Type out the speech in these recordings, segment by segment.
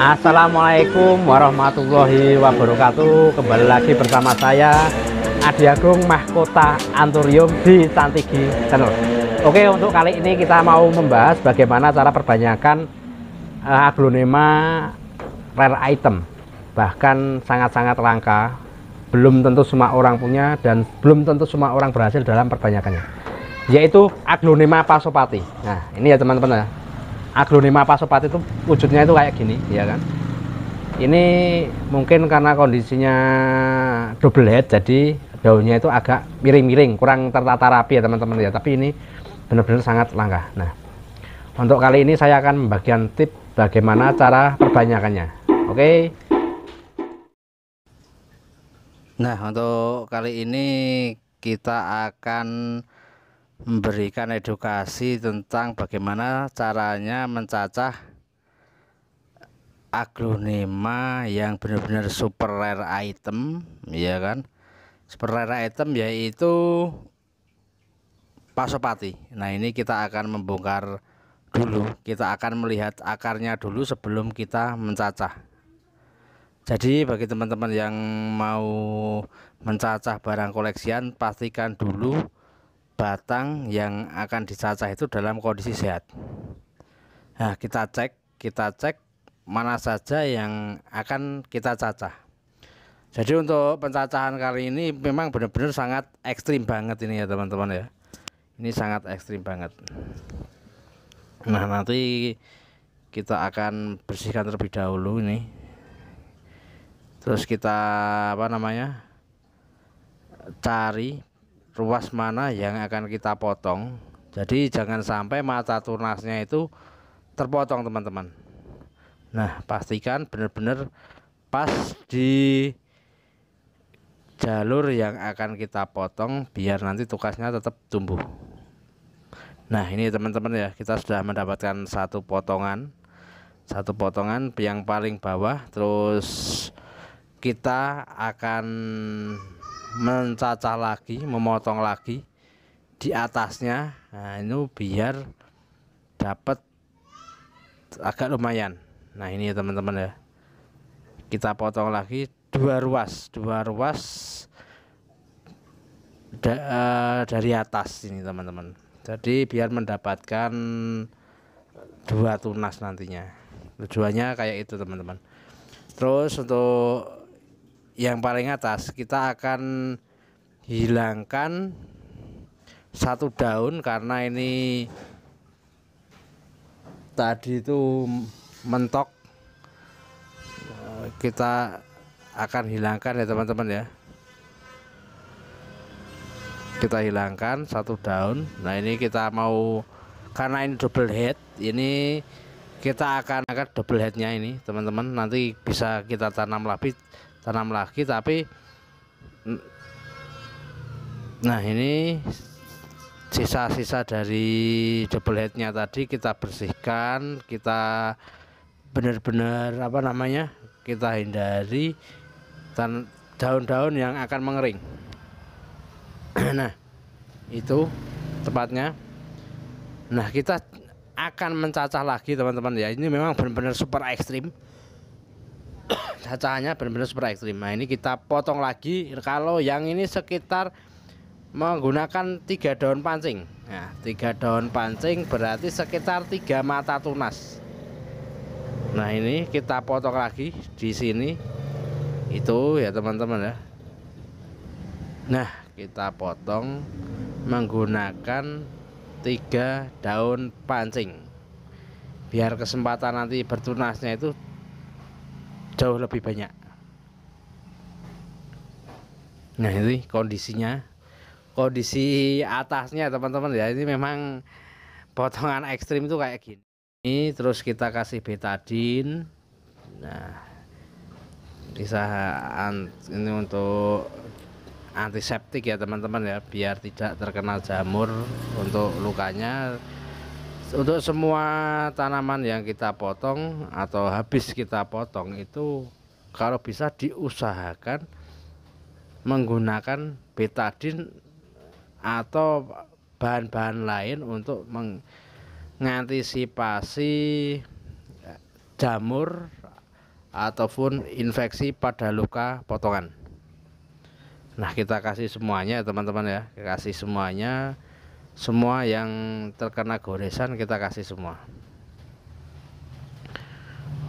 Assalamualaikum warahmatullahi wabarakatuh. Kembali lagi bersama saya Adi Agung Mahkota Anthurium di Cantigi Channel. Oke, untuk kali ini kita mau membahas bagaimana cara perbanyakan aglonema rare item. Bahkan sangat-sangat langka, belum tentu semua orang punya dan belum tentu semua orang berhasil dalam perbanyakannya, yaitu aglonema pasopati. Nah, ini ya teman-teman ya. Aglonema pasopati itu wujudnya itu kayak gini, ya kan? Ini mungkin karena kondisinya double head, jadi daunnya itu agak miring-miring, kurang tertata rapi ya teman-teman ya. Tapi ini benar-benar sangat langka. Nah, untuk kali ini saya akan membagikan tip bagaimana cara perbanyakannya. Oke. Nah, untuk kali ini kita akan memberikan edukasi tentang bagaimana caranya mencacah aglonema yang benar-benar super rare item, ya kan? Super rare item yaitu pasopati. Nah, ini kita akan membongkar dulu, kita akan melihat akarnya dulu sebelum kita mencacah. Jadi bagi teman-teman yang mau mencacah barang koleksian, pastikan dulu batang yang akan dicacah itu dalam kondisi sehat. Nah, kita cek mana saja yang akan kita cacah. Jadi untuk pencacahan kali ini memang benar-benar sangat ekstrim banget ini ya teman-teman ya. Ini sangat ekstrim banget. Nah, nanti kita akan bersihkan terlebih dahulu ini. Terus kita cari ruas mana yang akan kita potong. Jadi jangan sampai mata tunasnya itu terpotong teman-teman. Nah, pastikan benar-benar pas di jalur yang akan kita potong biar nanti tukasnya tetap tumbuh. Nah, ini teman-teman ya, kita sudah mendapatkan satu potongan yang paling bawah. Terus kita akan mencacah lagi, memotong lagi di atasnya. Nah, ini biar dapat agak lumayan. Nah, ini ya teman-teman ya, kita potong lagi dua ruas dari atas ini teman-teman. Jadi biar mendapatkan dua tunas nantinya. Tujuannya kayak itu teman-teman. Terus untuk yang paling atas kita akan hilangkan satu daun karena ini tadi itu mentok. Kita akan hilangkan ya teman-teman ya. Kita hilangkan satu daun. Nah, ini kita mau, karena ini double head, ini kita akan double headnya ini teman-teman. Nanti bisa kita tanam lagi tapi nah, ini sisa-sisa dari double headnya tadi kita bersihkan, kita benar-benar kita hindari daun-daun yang akan mengering. Nah, itu tepatnya. Nah, kita akan mencacah lagi teman-teman ya. Ini memang benar-benar super ekstrim. Cacahannya benar-benar super ekstrim. Nah, ini kita potong lagi. Kalau yang ini sekitar menggunakan 3 daun pancing. Nah, 3 daun pancing berarti sekitar 3 mata tunas. Nah, ini kita potong lagi di sini. Itu ya teman-teman ya. Nah, kita potong menggunakan 3 daun pancing. Biar kesempatan nanti bertunasnya itu jauh lebih banyak. Nah, ini kondisinya, kondisi atasnya teman-teman ya. Ini memang potongan ekstrim itu kayak gini. Ini terus kita kasih betadin. Nah, bisa ini untuk antiseptik ya teman-teman ya, biar tidak terkena jamur untuk lukanya. Untuk semua tanaman yang kita potong atau habis kita potong itu kalau bisa diusahakan menggunakan betadin atau bahan-bahan lain untuk mengantisipasi jamur ataupun infeksi pada luka potongan. Nah, kita kasih semuanya teman-teman ya, kasih semuanya, semua yang terkena goresan kita kasih semua.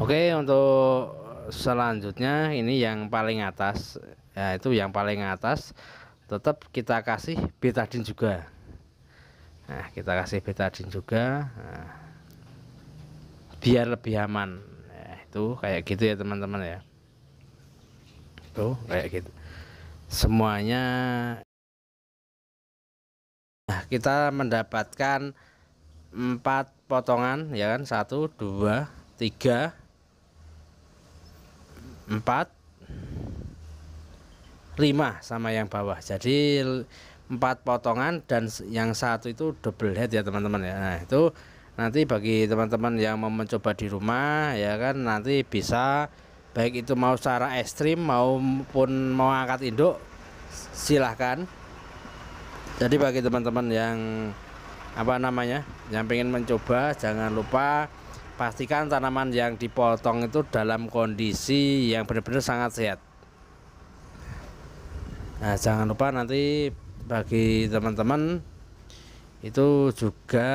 Oke, untuk selanjutnya ini yang paling atas ya, itu yang paling atas tetap kita kasih betadine juga. Nah, kita kasih betadine juga, nah, biar lebih aman. Nah, itu kayak gitu ya teman-teman ya, tuh kayak gitu semuanya. Nah, kita mendapatkan 4 potongan ya kan, 1 2 3 4 5 sama yang bawah, jadi 4 potongan dan yang satu itu double head ya teman-teman ya. Nah, itu nanti bagi teman-teman yang mau mencoba di rumah ya kan, nanti bisa baik itu mau secara ekstrim maupun mau angkat induk silahkan. Jadi bagi teman-teman yang yang pengen mencoba, jangan lupa pastikan tanaman yang dipotong itu dalam kondisi yang benar-benar sangat sehat. Nah, jangan lupa nanti bagi teman-teman itu juga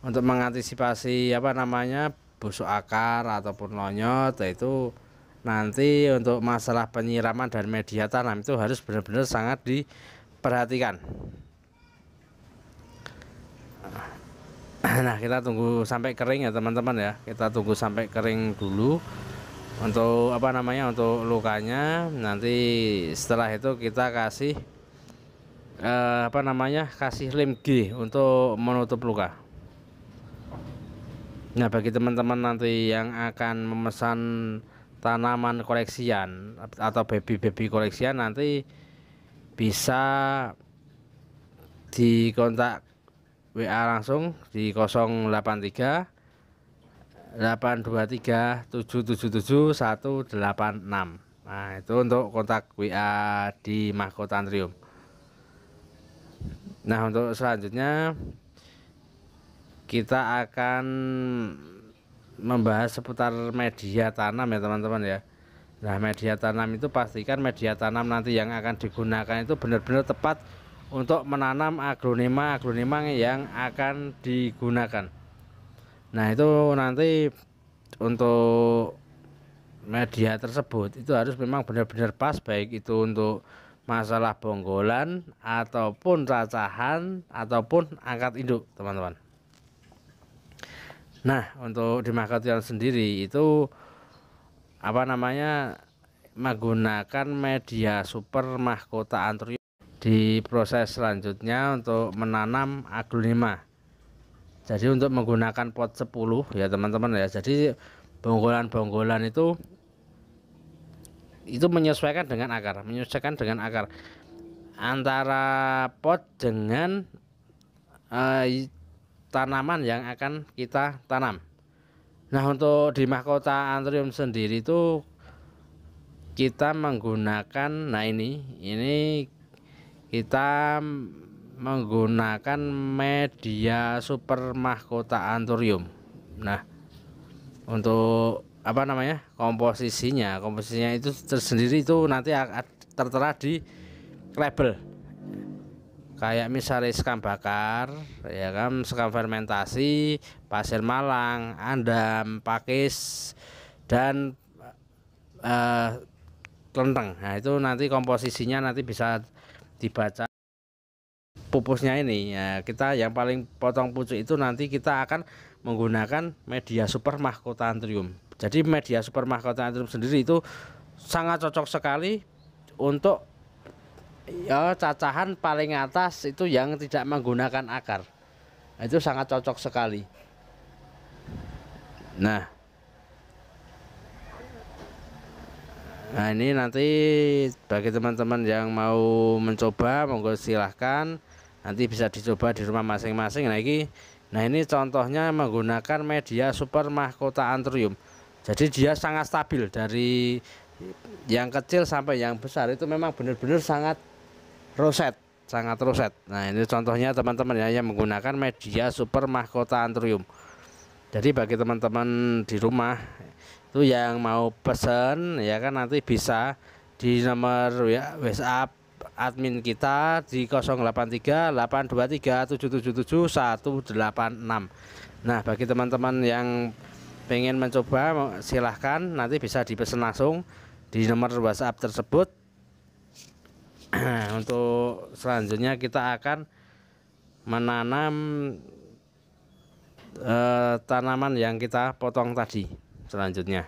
untuk mengantisipasi busuk akar ataupun lonyot, yaitu nanti untuk masalah penyiraman dan media tanam itu harus benar-benar sangat diperhatikan. Nah, kita tunggu sampai kering ya teman-teman ya, kita tunggu sampai kering dulu untuk untuk lukanya. Nanti setelah itu kita kasih kasih lem G untuk menutup luka. Nah, bagi teman-teman nanti yang akan memesan tanaman koleksian atau baby koleksian, nanti bisa dikontak WA langsung di 083 823 777 186. Nah, itu untuk kontak WA di Mahkota Anthurium. Nah, untuk selanjutnya kita akan membahas seputar media tanam ya teman-teman ya. Nah, media tanam itu pastikan media tanam nanti yang akan digunakan itu benar-benar tepat untuk menanam aglonema yang akan digunakan. Nah, itu nanti untuk media tersebut itu harus memang benar-benar pas, baik itu untuk masalah bonggolan ataupun cacahan ataupun angkat induk teman-teman. Nah, untuk di Mahkota sendiri itu menggunakan media super Mahkota Anthurium di proses selanjutnya untuk menanam aglonema. Jadi untuk menggunakan pot 10 ya teman-teman ya. Jadi bonggolan-bonggolan itu menyesuaikan dengan akar, antara pot dengan tanaman yang akan kita tanam. Nah, untuk di Mahkota Anthurium sendiri itu kita menggunakan, ini kita menggunakan media super Mahkota Anthurium. Nah, untuk komposisinya itu tersendiri, itu nanti tertera di label, kayak misalnya sekam bakar ya kan, sekam fermentasi, pasir malang, andam, pakis, dan kelenteng. Nah, itu nanti komposisinya nanti bisa dibaca pupusnya ini ya. Kita yang paling potong pucuk itu nanti kita akan menggunakan media super Mahkota Anthurium. Jadi media super Mahkota Anthurium sendiri itu sangat cocok sekali untuk ya cacahan paling atas itu yang tidak menggunakan akar. Itu sangat cocok sekali. Nah, ini nanti bagi teman-teman yang mau mencoba, monggo silahkan, nanti bisa dicoba di rumah masing-masing. Nah, ini contohnya menggunakan media super Mahkota Anthurium. Jadi dia sangat stabil, dari yang kecil sampai yang besar itu memang benar-benar sangat roset. Nah, ini contohnya teman-teman ya, yang menggunakan media super Mahkota Anthurium. Jadi bagi teman-teman di rumah Itu yang mau pesen ya kan nanti bisa di nomor ya WhatsApp admin kita di 083823777186. Nah, bagi teman-teman yang pengen mencoba silahkan nanti bisa dipesan langsung di nomor WhatsApp tersebut. Untuk selanjutnya kita akan menanam tanaman yang kita potong tadi selanjutnya.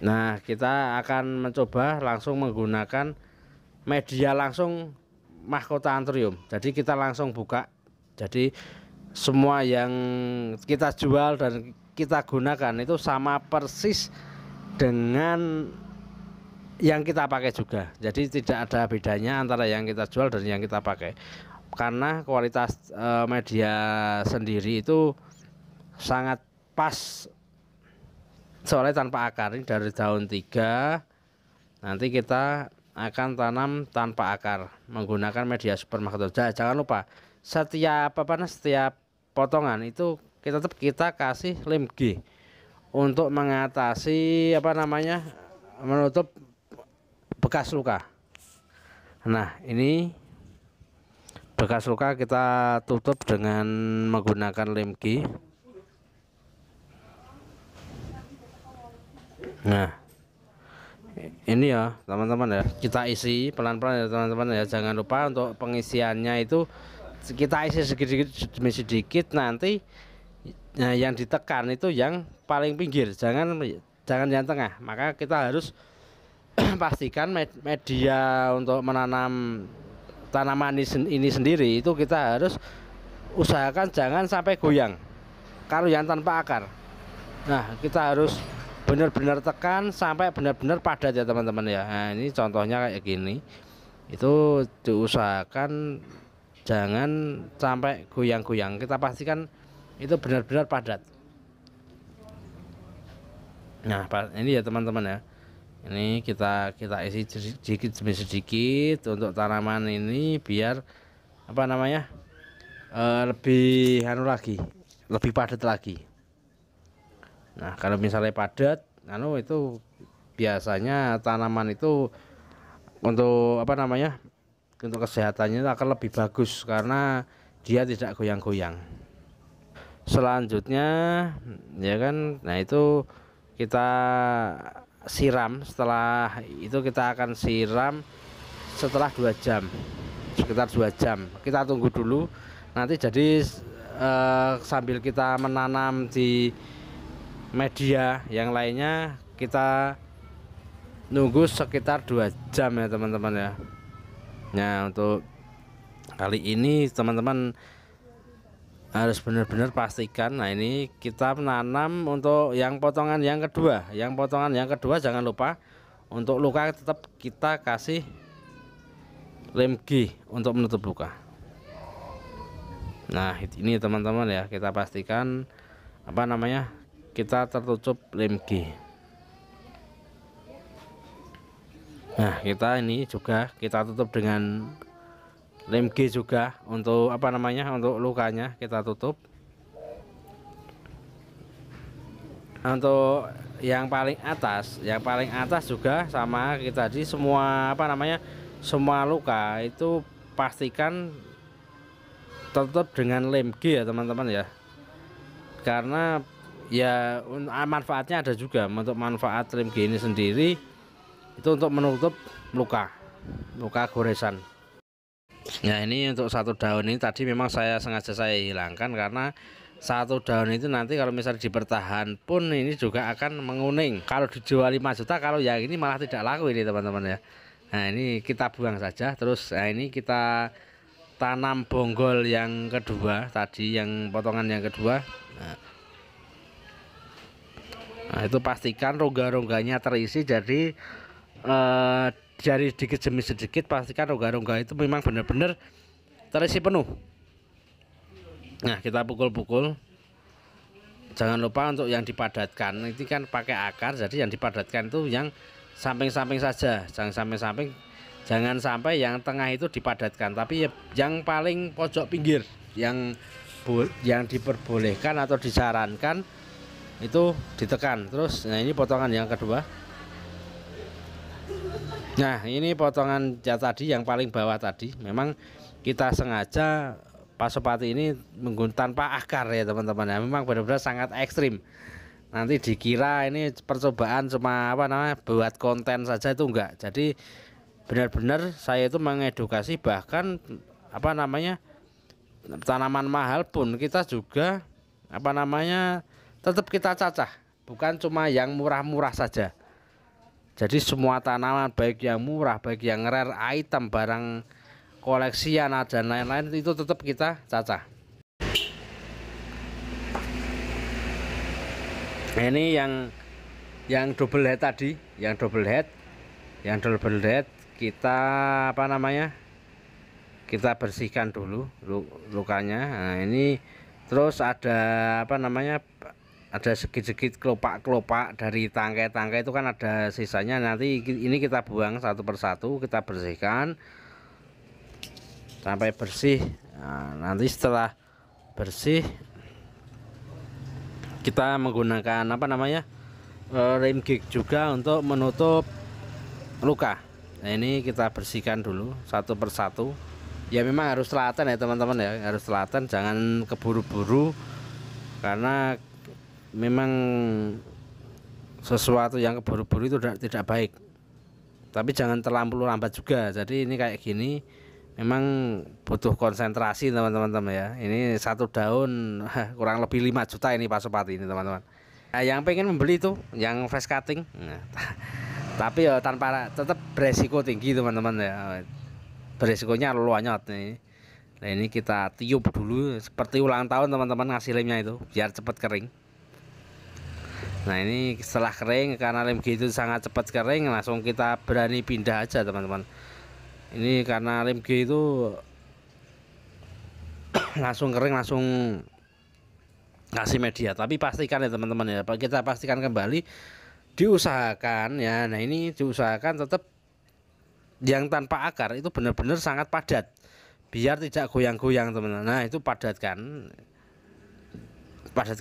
Nah, kita akan mencoba langsung menggunakan media langsung mahkota anthurium. Jadi kita langsung buka. Jadi semua yang kita jual dan kita gunakan itu sama persis dengan yang kita pakai juga. Jadi tidak ada bedanya antara yang kita jual dan yang kita pakai. Karena kualitas media sendiri itu sangat pas. Soalnya tanpa akar, ini dari daun 3. Nanti kita akan tanam tanpa akar menggunakan media super mahkota. Jangan lupa setiap potongan itu kita kasih lem G untuk mengatasi menutup bekas luka. Nah, ini bekas luka kita tutup dengan menggunakan lem G. Nah, ini ya teman-teman ya, kita isi pelan-pelan ya teman-teman ya. Jangan lupa untuk pengisiannya itu kita isi sedikit demi sedikit. Nanti nah, yang ditekan itu yang paling pinggir, jangan yang tengah. Maka kita harus pastikan media untuk menanam tanaman ini sendiri itu kita harus usahakan jangan sampai goyang kalau yang tanpa akar. Nah, kita harus benar-benar tekan sampai benar-benar padat ya teman-teman ya. Nah, ini contohnya kayak gini, itu diusahakan jangan sampai goyang-goyang. Kita pastikan itu benar-benar padat. Nah, ini ya teman-teman ya, ini kita isi sedikit demi sedikit untuk tanaman ini biar lebih lebih padat lagi. Nah, kalau misalnya padat, itu biasanya tanaman itu untuk untuk kesehatannya akan lebih bagus karena dia tidak goyang-goyang. Selanjutnya ya kan, nah itu kita siram. Setelah itu kita akan siram setelah 2 jam, sekitar 2 jam. Kita tunggu dulu nanti. Jadi sambil kita menanam di media yang lainnya, kita nunggu sekitar 2 jam ya teman-teman ya. Nah, untuk kali ini teman-teman harus benar-benar pastikan. Nah, ini kita menanam untuk yang potongan yang kedua. Yang potongan yang kedua jangan lupa untuk luka tetap kita kasih lem G untuk menutup luka. Nah, ini teman-teman ya, kita pastikan kita tertutup lem G. Nah, kita ini juga kita tutup dengan lem G juga untuk untuk lukanya kita tutup. Untuk yang paling atas juga sama kita di semua semua luka itu pastikan tertutup dengan lem G ya teman-teman ya. Karena ya manfaatnya ada juga. Untuk manfaat lem G ini sendiri itu untuk menutup luka goresan. Nah, ini untuk satu daun ini tadi memang sengaja saya hilangkan karena satu daun itu nanti kalau misalnya dipertahan pun ini juga akan menguning. Kalau dijual 5 juta, kalau yang ini malah tidak laku ini teman-teman ya. Nah, ini kita buang saja. Terus ini kita tanam bonggol yang kedua tadi, yang potongan yang kedua. Nah, itu pastikan rongga-rongganya terisi. Jadi dari sedikit demi sedikit pastikan rongga-rongga itu memang benar-benar terisi penuh. Nah, kita pukul-pukul. Jangan lupa untuk yang dipadatkan, ini kan pakai akar, jadi yang dipadatkan itu yang samping-samping saja. Jangan samping-samping, jangan sampai yang tengah itu dipadatkan, tapi yang paling pojok pinggir yang diperbolehkan atau disarankan itu ditekan terus. Nah ini potongan yang kedua. Nah ini potongan tadi yang paling bawah tadi, memang kita sengaja pasopati ini menggunakan tanpa akar ya teman-teman ya, memang benar-benar sangat ekstrim. Nanti dikira ini percobaan cuma apa namanya buat konten saja, itu enggak. Jadi benar-benar saya itu mengedukasi, bahkan apa namanya tanaman mahal pun kita juga apa namanya tetap kita cacah, bukan cuma yang murah-murah saja. Jadi semua tanaman baik yang murah, baik yang rare item, barang koleksian dan lain-lain itu tetap kita cacah. Nah, ini yang double head tadi, yang double head kita apa namanya kita bersihkan dulu lukanya. Nah ini terus ada apa namanya ada sedikit kelopak dari tangkai itu kan ada sisanya, nanti ini kita buang satu persatu, kita bersihkan sampai bersih. Nah, nanti setelah bersih kita menggunakan apa namanya rem gig juga untuk menutup luka. Nah ini kita bersihkan dulu satu persatu ya, memang harus telaten ya teman-teman ya, harus telaten, jangan keburu-buru karena memang sesuatu yang keburu-buru itu tidak baik, tapi jangan terlalu lambat juga. Jadi ini kayak gini memang butuh konsentrasi teman-teman ya. Ini satu daun kurang lebih 5 juta ini pasopati ini teman-teman. Nah, yang pengen membeli itu yang fresh cutting, nah, tapi ya tanpa, tetap beresiko tinggi teman-teman ya, beresikonya luanyot nih. Nah ini kita tiup dulu seperti ulang tahun teman-teman, ngasih lemnya itu biar cepat kering. Nah ini setelah kering, karena lem G itu sangat cepat kering, langsung kita berani pindah aja teman-teman. Ini karena lem G itu langsung kering, langsung ngasih media. Tapi pastikan ya teman-teman ya, kita pastikan kembali, diusahakan ya. Nah ini diusahakan tetap yang tanpa akar itu benar-benar sangat padat, biar tidak goyang-goyang teman-teman. Nah itu padatkan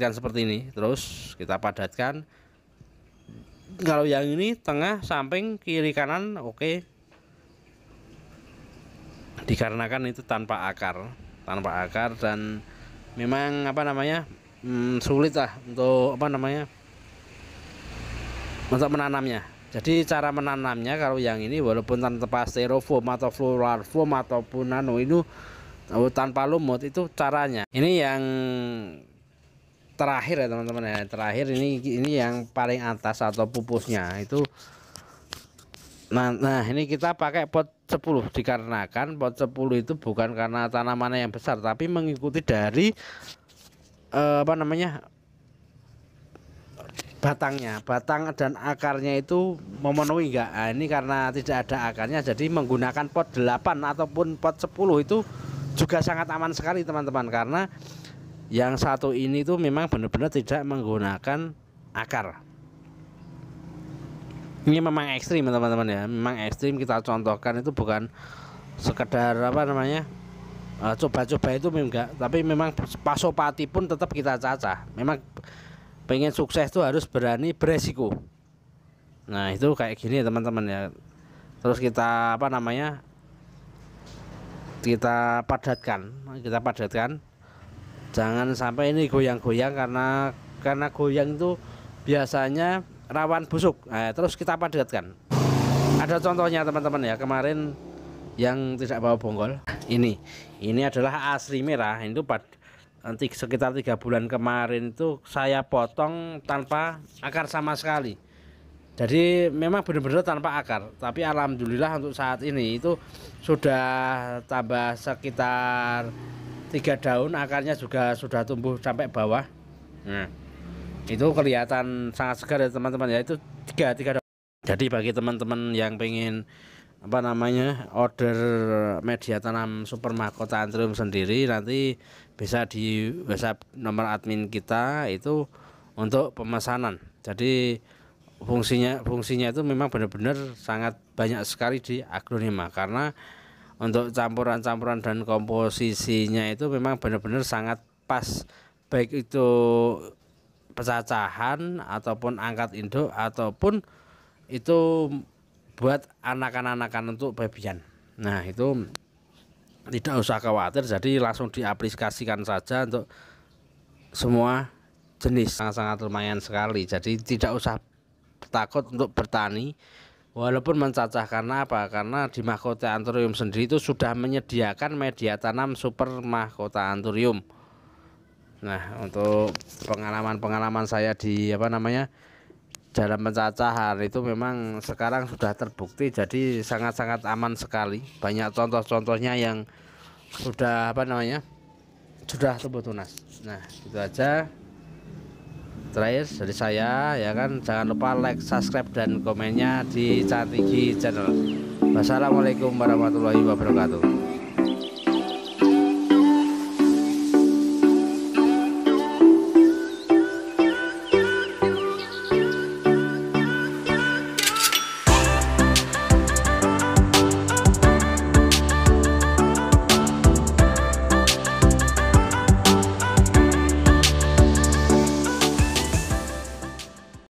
seperti ini, terus kita padatkan. Kalau yang ini tengah, samping, kiri, kanan, oke. Dikarenakan itu tanpa akar dan memang apa namanya sulit lah untuk apa namanya untuk menanamnya. Jadi cara menanamnya kalau yang ini walaupun tanpa styrofoam atau floral foam ataupun nano itu tanpa lumut, itu caranya. Ini yang terakhir ya teman-teman ya, terakhir ini yang paling atas atau pupusnya itu. Nah ini kita pakai pot 10, dikarenakan pot 10 itu bukan karena tanamannya yang besar, tapi mengikuti dari apa namanya batang dan akarnya itu memenuhi enggak. Nah, ini karena tidak ada akarnya, jadi menggunakan pot 8 ataupun pot 10 itu juga sangat aman sekali teman-teman, karena yang satu ini tuh memang benar-benar tidak menggunakan akar. Ini memang ekstrim teman-teman ya, memang ekstrim. Kita contohkan itu bukan sekedar apa namanya coba-coba itu enggak, tapi memang pasopati pun tetap kita cacah. Memang pengen sukses tuh harus berani beresiko. Nah itu kayak gini teman-teman ya. Terus kita apa namanya kita padatkan, jangan sampai ini goyang-goyang, karena goyang itu biasanya rawan busuk. Nah, terus kita padatkan. Ada contohnya teman-teman ya, kemarin yang tidak bawa bonggol ini adalah asri merah. Itu nanti sekitar 3 bulan kemarin itu saya potong tanpa akar sama sekali. Jadi memang benar-benar tanpa akar, tapi alhamdulillah untuk saat ini itu sudah tambah sekitar 3 daun, akarnya juga sudah tumbuh sampai bawah. Nah itu kelihatan sangat segar ya teman-teman ya, itu tiga daun. Jadi bagi teman-teman yang pengen apa namanya order media tanam super mahkota Anthurium sendiri, nanti bisa di WhatsApp nomor admin kita itu untuk pemesanan. Jadi fungsinya itu memang benar-benar sangat banyak sekali di Aglonema, karena untuk campuran dan komposisinya itu memang benar-benar sangat pas, baik itu pecacahan ataupun angkat induk ataupun itu buat anakan-anakan untuk babian. Nah itu tidak usah khawatir, jadi langsung diaplikasikan saja untuk semua jenis, sangat-sangat lumayan sekali. Jadi tidak usah takut untuk bertani walaupun mencacah. Karena apa? Karena di Mahkota Anthurium sendiri itu sudah menyediakan media tanam super Mahkota Anthurium. Nah untuk pengalaman saya di dalam pencacahan itu memang sekarang sudah terbukti, jadi sangat-sangat aman sekali. Banyak contoh-contohnya yang sudah sudah tumbuh tunas. Nah itu aja terakhir dari saya ya kan. Jangan lupa like, subscribe dan komennya di Cantigi Channel. Wassalamualaikum warahmatullahi wabarakatuh.